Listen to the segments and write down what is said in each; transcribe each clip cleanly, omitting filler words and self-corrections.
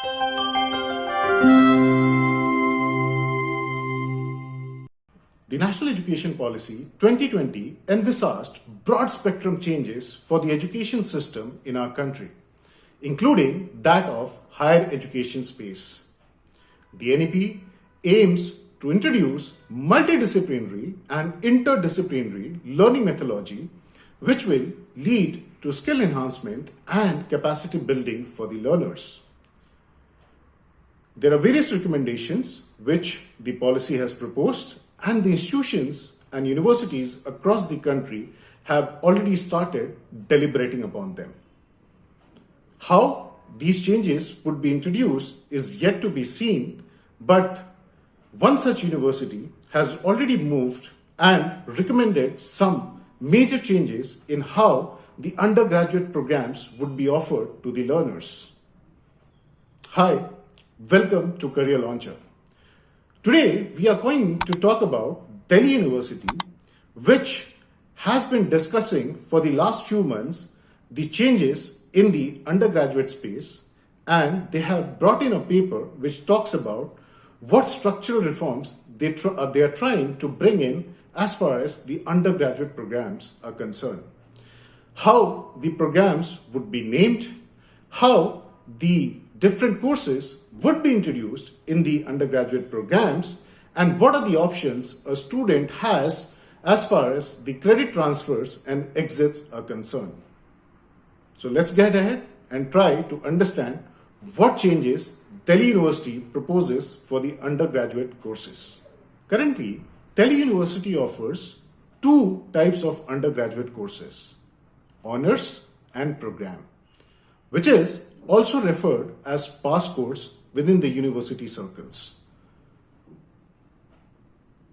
The National Education Policy 2020 envisaged broad spectrum changes for the education system in our country, including that of higher education space. The NEP aims to introduce multidisciplinary and interdisciplinary learning methodology, which will lead to skill enhancement and capacity building for the learners. There are various recommendations which the policy has proposed, and the institutions and universities across the country have already started deliberating upon them. How these changes would be introduced is yet to be seen, but one such university has already moved and recommended some major changes in how the undergraduate programs would be offered to the learners. Hi, welcome to Career Launcher. Today, we are going to talk about Delhi University, which has been discussing for the last few months the changes in the undergraduate space, and they have brought in a paper which talks about what structural reforms they are trying to bring in as far as the undergraduate programs are concerned. How the programs would be named, how the different courses would be introduced in the undergraduate programs, and what are the options a student has as far as the credit transfers and exits are concerned. So let's get ahead and try to understand what changes Delhi University proposes for the undergraduate courses. Currently, Delhi University offers two types of undergraduate courses, honors and program, which is also referred as pass course within the university circles.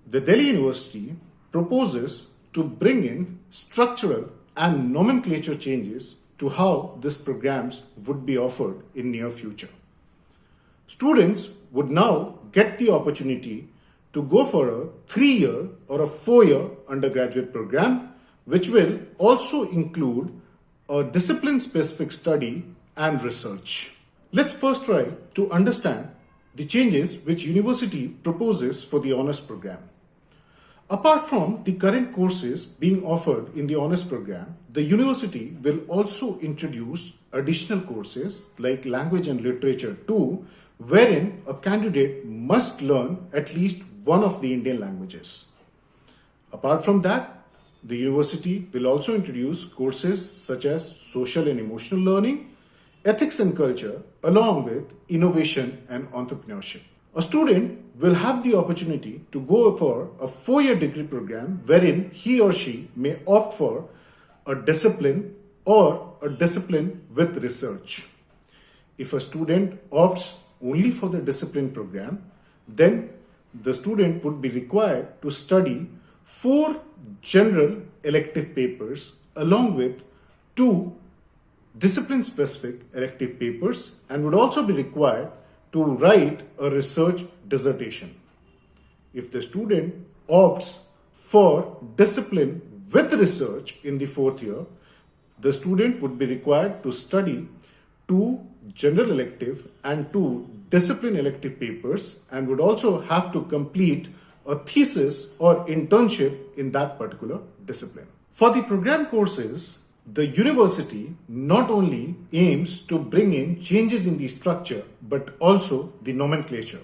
The Delhi University proposes to bring in structural and nomenclature changes to how these programs would be offered in near future. Students would now get the opportunity to go for a 3-year or a 4-year undergraduate program, which will also include a discipline-specific study and research. Let's first try to understand the changes which university proposes for the honors program. Apart from the current courses being offered in the honors program, the university will also introduce additional courses like language and literature too, wherein a candidate must learn at least one of the Indian languages. Apart from that, the university will also introduce courses such as social and emotional learning, ethics and culture, along with innovation and entrepreneurship. A student will have the opportunity to go for a 4-year degree program wherein he or she may opt for a discipline or a discipline with research. If a student opts only for the discipline program, then the student would be required to study 4 general elective papers along with 2 discipline-specific elective papers, and would also be required to write a research dissertation. If the student opts for discipline with research in the 4th year, the student would be required to study 2 general elective and 2 discipline elective papers, and would also have to complete a thesis or internship in that particular discipline. For the program courses, the university not only aims to bring in changes in the structure, but also the nomenclature.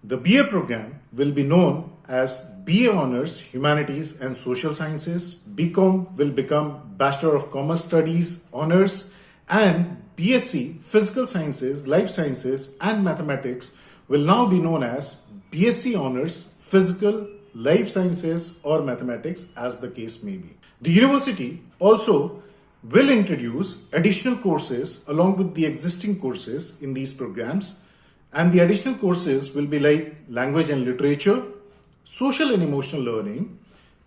The BA program will be known as BA Honors Humanities and Social Sciences, BCom will become Bachelor of Commerce Studies Honors, and BSc Physical Sciences, Life Sciences and Mathematics will now be known as BSc Honors Physical, Life Sciences or Mathematics, as the case may be. The university also will introduce additional courses along with the existing courses in these programs, and the additional courses will be like language and literature, social and emotional learning,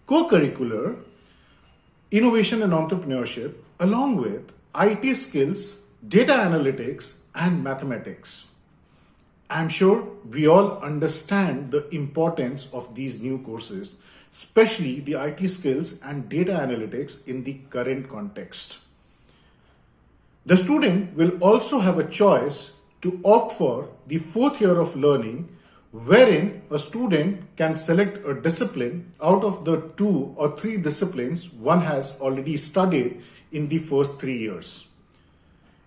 co-curricular, innovation and entrepreneurship, along with IT skills, data analytics and mathematics. I'm sure we all understand the importance of these new courses, especially the IT skills and data analytics in the current context. The student will also have a choice to opt for the fourth year of learning, wherein a student can select a discipline out of the 2 or 3 disciplines one has already studied in the first 3 years.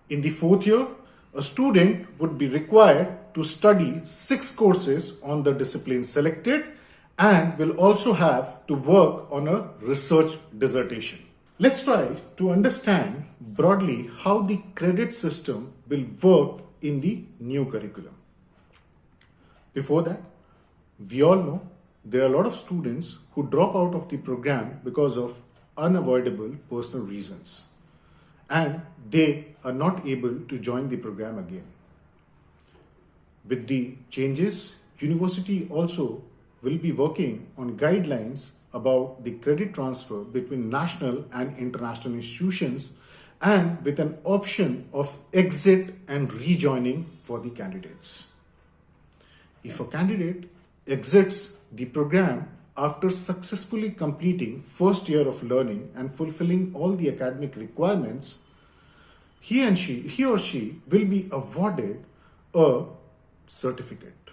In the fourth year, a student would be required to study 6 courses on the discipline selected and will also have to work on a research dissertation. Let's try to understand broadly how the credit system will work in the new curriculum. Before that, we all know there are a lot of students who drop out of the program because of unavoidable personal reasons, and they are not able to join the program again. With the changes, university also will be working on guidelines about the credit transfer between national and international institutions, and with an option of exit and rejoining for the candidates. If a candidate exits the program after successfully completing first year of learning and fulfilling all the academic requirements, he or she will be awarded a certificate.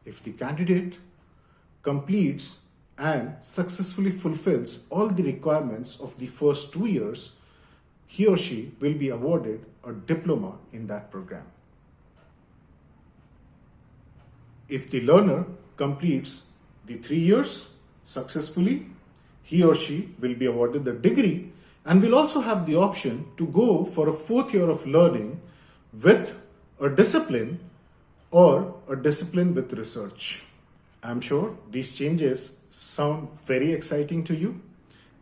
If the candidate completes and successfully fulfills all the requirements of the first 2 years, he or she will be awarded a diploma in that program. If the learner completes the 3 years successfully, he or she will be awarded the degree and will also have the option to go for a fourth year of learning with a discipline or a discipline with research. I'm sure these changes sound very exciting to you,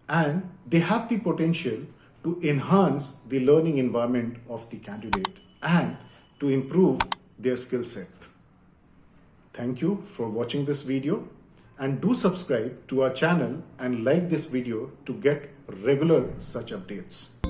and they have the potential to enhance the learning environment of the candidate and to improve their skill set. Thank you for watching this video, and do subscribe to our channel and like this video to get regular such updates.